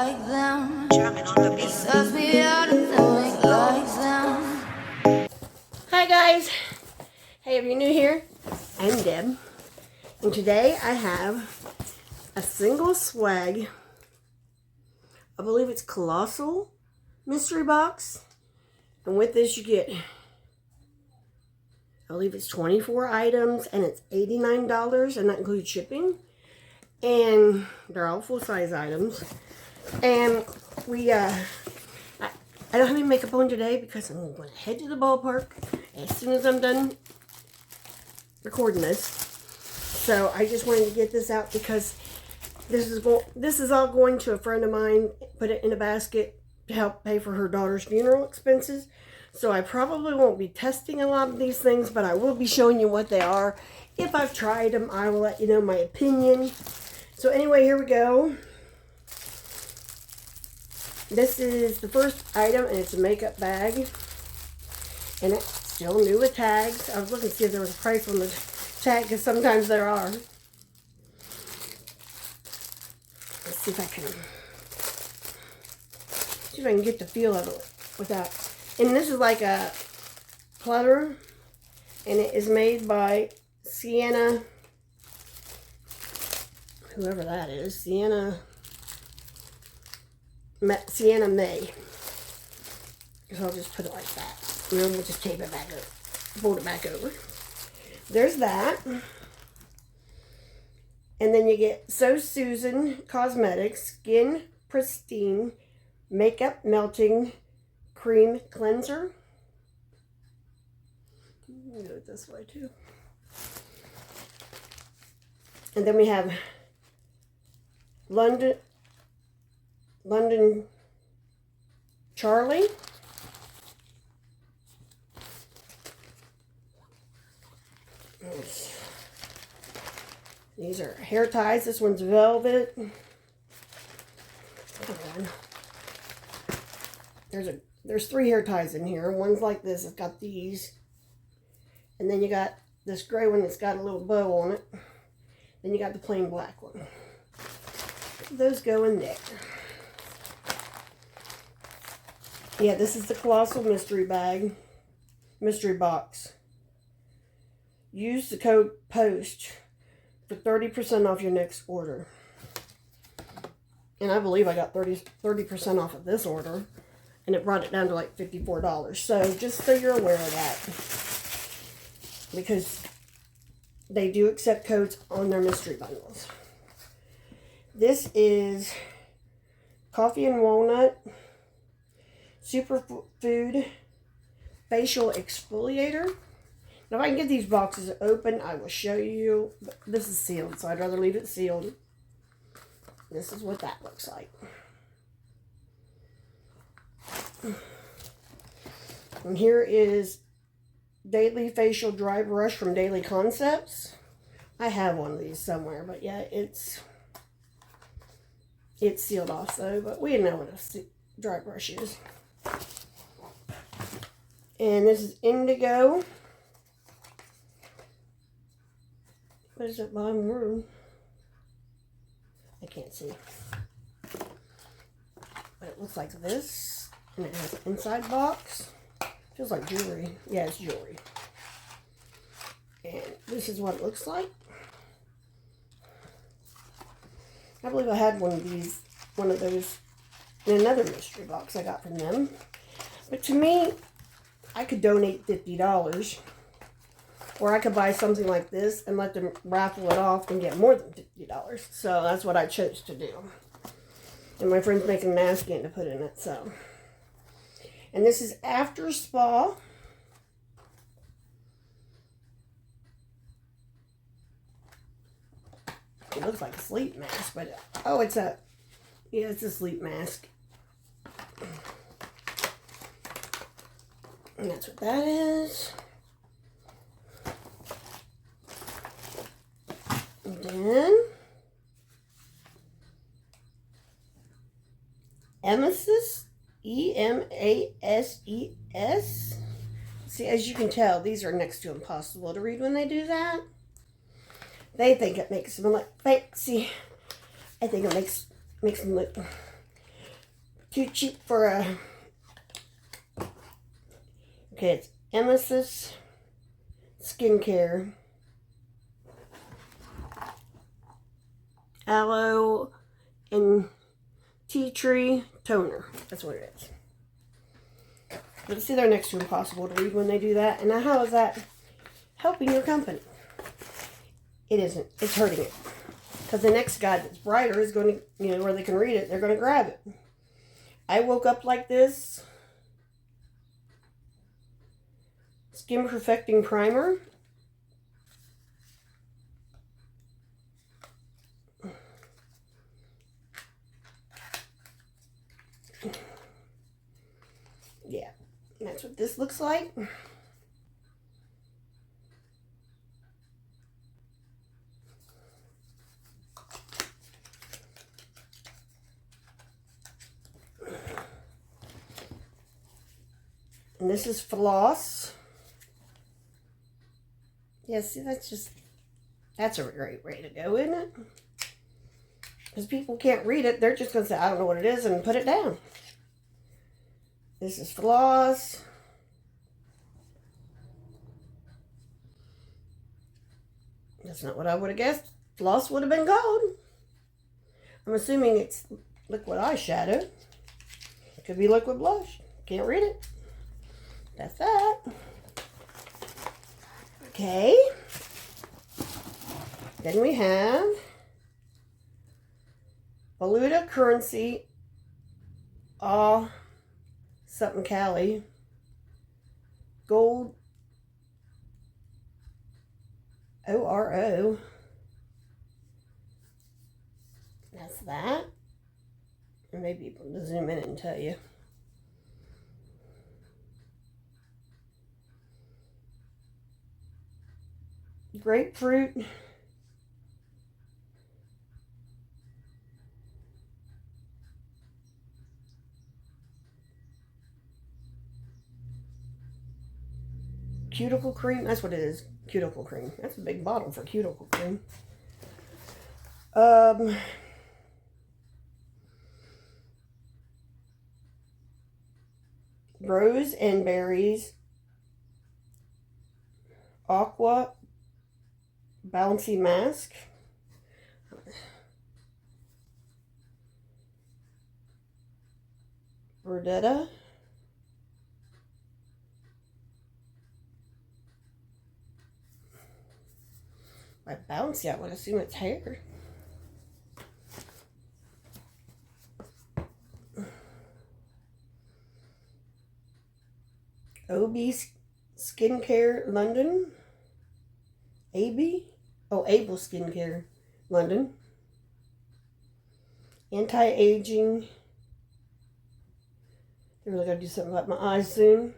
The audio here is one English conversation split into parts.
like them. Jamming on the beat. Sucks me out and think like them. Hi guys. Hey, if you're new here, I'm Deb. And today I have a single swag. I believe it's Colossal Mystery Box. And with this you get, I believe it's 24 items and it's $89 and that includes shipping. And they're all full-size items. And I don't have any makeup on today because I'm going to head to the ballpark as soon as I'm done recording this. So I just wanted to get this out because this is all going to a friend of mine, put it in a basket to help pay for her daughter's funeral expenses. So I probably won't be testing a lot of these things, but I will be showing you what they are. If I've tried them, I will let you know my opinion. So anyway, here we go. This is the first item, and it's a makeup bag. And it's still new with tags. I was looking to see if there was a price on the tag, because sometimes there are. Let's see if I can get the feel of it without. And this is like a clutter, and it is made by Sienna, whoever that is, Sienna May. So I'll just put it like that. And then we'll just tape it back over, fold it back over. There's that. And then you get So Susan Cosmetics Skin Pristine Makeup Melting Cream Cleanser. I'll do it this way too. And then we have London Charlie. These are hair ties. This one's velvet. Come on. There's 3 hair ties in here. One's like this. It's got these. And then you got this gray one that's got a little bow on it. Then you got the plain black one. Those go in there. Yeah, this is the Colossal Mystery Box. Use the code POST for 30% off your next order. And I believe I got 30% off of this order. And it brought it down to like $54. So just so you're aware of that. Because they do accept codes on their mystery bundles. This is Coffee and Walnut Superfood Facial Exfoliator. Now, if I can get these boxes open, I will show you. But this is sealed, so I'd rather leave it sealed. This is what that looks like. And here is Daily Facial Dry Brush from Daily Concepts. I have one of these somewhere, but yeah, it's sealed off though, but we know what a dry brush is. And this is Indigo. What is that bottom word? I can't see. But it looks like this. And it has an inside box. Feels like jewelry. Yeah, it's jewelry. And this is what it looks like. I believe I had one of those in another mystery box I got from them. But to me, I could donate $50. Or I could buy something like this and let them raffle it off and get more than $50. So that's what I chose to do. And my friend's making a napkin to put in it, so. And this is After Spa. It looks like a sleep mask, but oh, it's a sleep mask. And that's what that is. And then Emesis, E-M-A-S-E-S. See, as you can tell, these are next to impossible to read when they do that. They think it makes them look fancy. I think it makes them look too cheap for a... Okay, it's Emesis Skincare. Aloe and Tea Tree Toner. That's what it is. But see, they're next to impossible to read when they do that. And now how is that helping your company? It isn't. It's hurting it. Because the next guide that's brighter is going to, where they can read it, they're going to grab it. I woke up like this. Skin Perfecting Primer. Yeah, that's what this looks like. And this is floss. Yeah, see, that's a great way to go, isn't it? Because people can't read it. They're just going to say, I don't know what it is, and put it down. This is floss. That's not what I would have guessed. Floss would have been gold. I'm assuming it's liquid eyeshadow. It could be liquid blush. Can't read it. That's that. Okay. Then we have Valuta Currency something Cali Gold ORO. That's that. And maybe I'll zoom in and tell you. Grapefruit. Cuticle cream. That's what it is. Cuticle cream. That's a big bottle for cuticle cream. Rose and Berries Aqua Bouncy Mask. Verdetta. By Bouncy, I would assume it's hair. OB Skincare London. AB? Oh, Able Skincare London. Anti-aging. They're really going to do something about my eyes soon.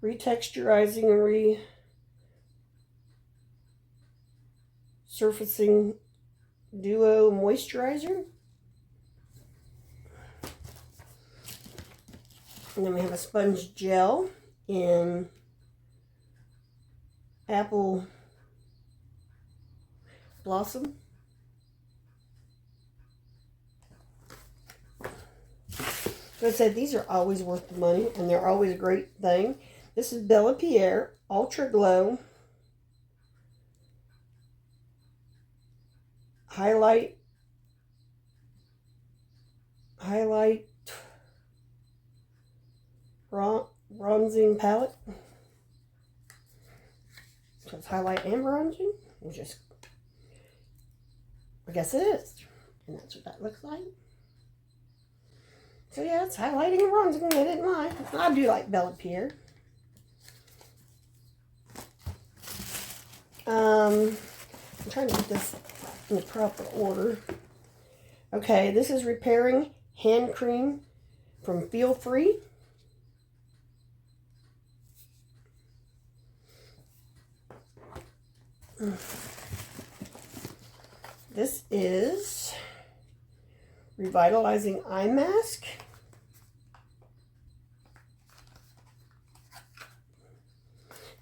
Retexturizing and resurfacing Duo Moisturizer. And then we have a sponge gel in Apple Blossom. So I said, these are always worth the money, and they're always a great thing. This is Bella Pierre Ultra Glow Highlight Bronzing Palette. So it's highlight and bronzing. I guess it is. And that's what that looks like. So yeah, it's highlighting and bronzing. I didn't lie. I do like Bella Pierre. I'm trying to get this in the proper order. Okay, this is Repairing Hand Cream from Feel Free. This is Revitalizing Eye Mask.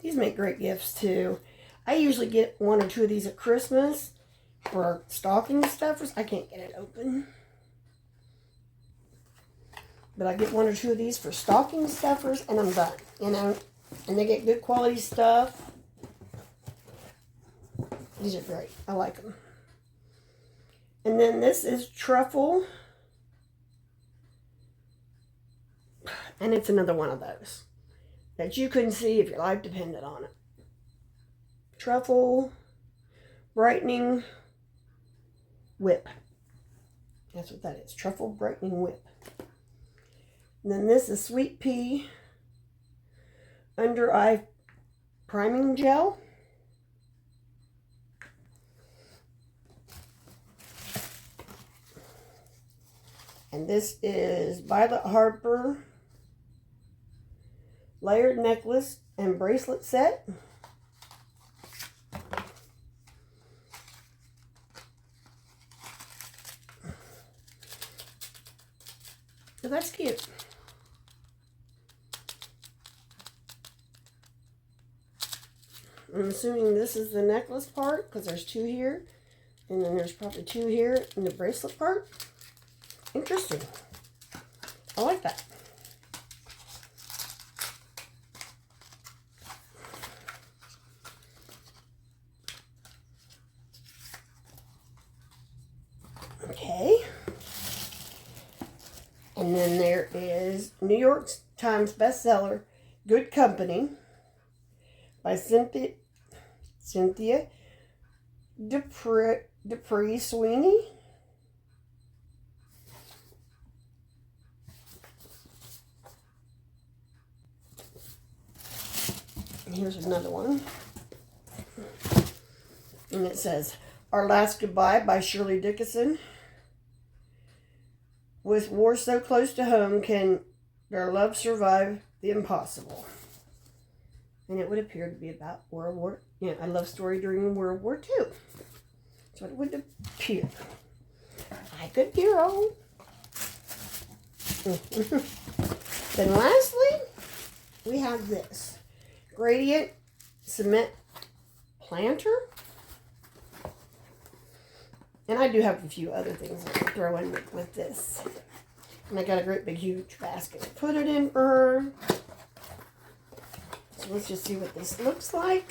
These make great gifts too. I usually get one or two of these at Christmas for stocking stuffers. I can't get it open. But I get 1 or 2 of these for stocking stuffers, and I'm done. You know, and they get good quality stuff. These are great. I like them. And then this is truffle. And it's another one of those that you couldn't see if your life depended on it. Truffle brightening whip. That's what that is. Truffle brightening whip. And then this is sweet pea under eye priming gel. And this is Violet Harper layered necklace and bracelet set. So that's cute. I'm assuming this is the necklace part because there's 2 here. And then there's probably 2 here in the bracelet part. Interesting. I like that. Okay. And then there is New York Times bestseller, Good Company by Cynthia Dupree Sweeney. Here's another one. And it says, Our Last Goodbye by Shirley Dickinson. With war so close to home, can their love survive the impossible? And it would appear to be about a love story during World War II. That's what it would appear. I could be wrong. Then lastly, we have this. Gradient cement planter. And I do have a few other things I can throw in with this. And I got a great big huge basket to put it in for her. So let's just see what this looks like.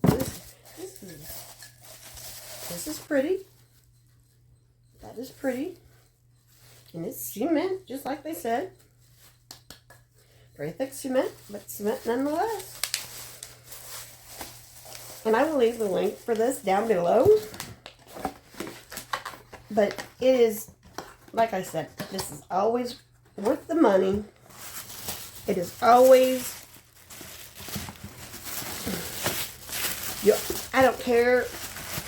This is pretty. That is pretty. And it's cement, just like they said. Very thick cement, but cement nonetheless. And I will leave the link for this down below. But it is, like I said, this is always worth the money. It is always, I don't care,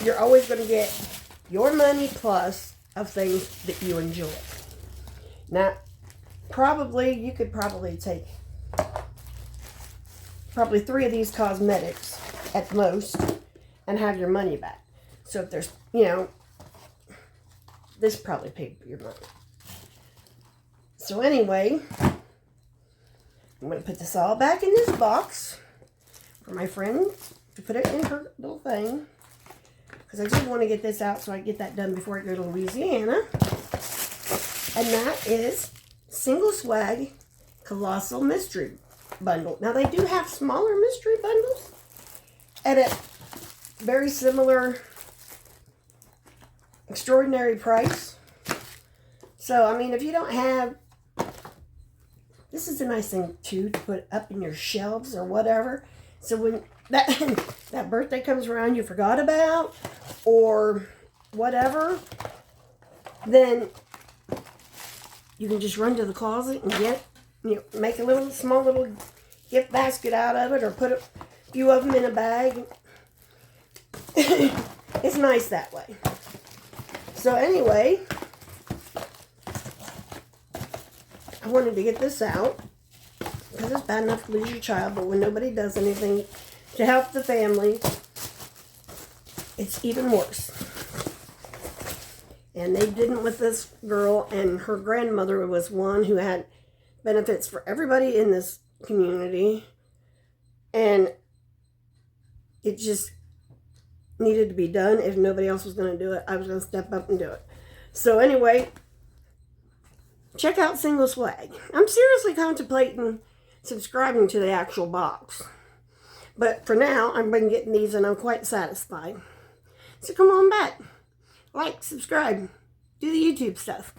you're always going to get your money plus of things that you enjoy. Now, you could probably take 3 of these cosmetics at most and have your money back. So if there's, this probably paid for your money. So anyway, I'm going to put this all back in this box for my friend to put it in her little thing. Because I just want to get this out so I get that done before I go to Louisiana. And that is Single Swag Colossal Mystery Bundle. Now they do have smaller mystery bundles at a very similar extraordinary price. So, I mean, if you don't have, this is a nice thing too to put up in your shelves or whatever. So when that birthday comes around you forgot about or whatever, then you can just run to the closet and make a small little gift basket out of it or put a few of them in a bag. It's nice that way. So anyway, I wanted to get this out because it's bad enough to lose your child, but when nobody does anything to help the family, it's even worse. And they didn't with this girl, and her grandmother was one who had benefits for everybody in this community, and it just needed to be done. If nobody else was going to do it, I was going to step up and do it. So anyway, check out Single Swag. I'm seriously contemplating subscribing to the actual box. But for now, I've been getting these and I'm quite satisfied. So come on back. Like, subscribe, do the YouTube stuff.